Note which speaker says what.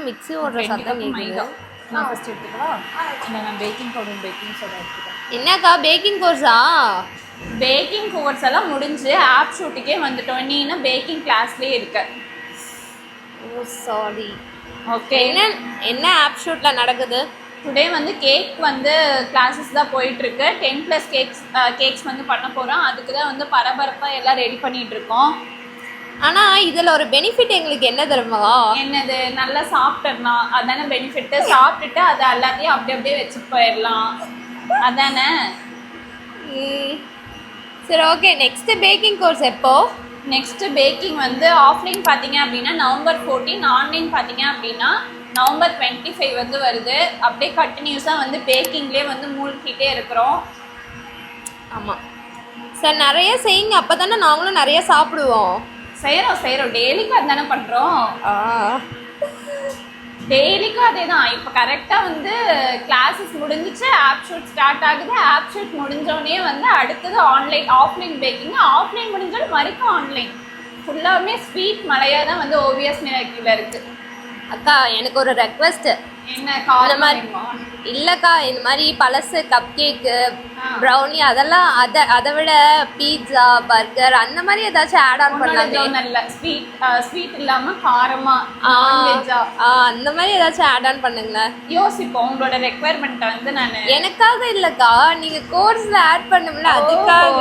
Speaker 1: Mixie ஓடுற சத்தம் கேக்குது.
Speaker 2: நான் ஃபர்ஸ்ட் எடுத்துக்கவா? இல்லை, நான் பேக்கிங் பவுடர் பேக்கிங் சோடா எடுத்துக்கிறேன்.
Speaker 1: என்னக்கா பேக்கிங் கோர்ஸா?
Speaker 2: பேக்கிங் கோர்ஸ் எல்லாம் முடிஞ்சு ஆப் ஷூட்டுக்கே வந்துட்டோம். நீ இன்னும் பேக்கிங் கிளாஸ்லேயே இருக்க.
Speaker 1: ஓ சாரி.
Speaker 2: ஓகே.
Speaker 1: என்ன ஆப் ஷூட்ல நடக்குது?
Speaker 2: டுடே வந்து கேக் வந்து கிளாஸஸ் தான் போயிட்டுருக்கு. 10+ கேக்ஸ் வந்து பண்ண போகிறோம். அதுக்கு தான் வந்து பரபரப்பாக எல்லாம் ரெடி பண்ணிகிட்ருக்கோம்.
Speaker 1: ஆனால் இதில் ஒரு பெனிஃபிட் எங்களுக்கு என்ன தெரியுமா?
Speaker 2: என்னது? நல்லா சாப்பிட்றலாம், அதானே பெனிஃபிட்டு. சாப்பிட்டுட்டு அதை எல்லாத்தையும் அப்படியே வச்சுட்டு போயிடலாம், அதானே.
Speaker 1: சரி ஓகே. நெக்ஸ்ட்டு பேக்கிங் கோர்ஸ் எப்போ?
Speaker 2: நெக்ஸ்ட்டு பேக்கிங் வந்து ஆஃப்லைன் பார்த்தீங்க அப்படின்னா நவம்பர் 14, ஆன்லைன் பார்த்தீங்க அப்படின்னா நவம்பர் 25 வந்து வருது. அப்படியே கண்டினியூஸாக வந்து பேக்கிங்லேயே வந்து மூழ்கிட்டே இருக்கிறோம்.
Speaker 1: ஆமாம் சார், நிறைய செய்யுங்க, அப்போ தானே நாங்களும் நிறைய சாப்பிடுவோம்.
Speaker 2: செய்கிறோம் டெய்லிக்கும் அதுதானே பண்ணுறோம். டெய்லிக்கும் அதே தான். இப்போ கரெக்டாக வந்து கிளாஸஸ் முடிஞ்சிச்சு, ஆப் ஷூட் ஸ்டார்ட் ஆகுது. ஆப் ஷூட் முடிஞ்சோடனே வந்து அடுத்தது ஆஃப்லைன் பேக்கிங். ஆஃப்லைன் முடிஞ்சோடனே மறுக்கும் ஆன்லைன். ஃபுல்லாமே ஸ்வீட் மலையாக தான் வந்து ஓவியஸ் நிலைக்கில் இருக்குது.
Speaker 1: அக்கா எனக்கு ஒரு ரெக்வெஸ்ட்டு.
Speaker 2: என்ன காரணமா?
Speaker 1: இல்லைக்கா, இந்த மாதிரி பழசு கப் கேக்கு, ப்ரௌனி அதெல்லாம் அதை விட பீட்சா, பர்கர் அந்த மாதிரி ஏதாச்சும் ஆட் ஆன் பண்ணலாமே.
Speaker 2: இல்லை, ஸ்வீட் இல்லாமல் காரமாக
Speaker 1: அந்த மாதிரி ஏதாச்சும் ஆட் ஆன் பண்ணுங்களேன்.
Speaker 2: யோசிப்போம். உங்களோட ரெக்குவயர்மெண்ட்டை வந்து நான்
Speaker 1: எனக்காக இல்லைக்கா, நீங்கள் கோர்ஸில் ஆட் பண்ணுங்களேன், அதுக்காக.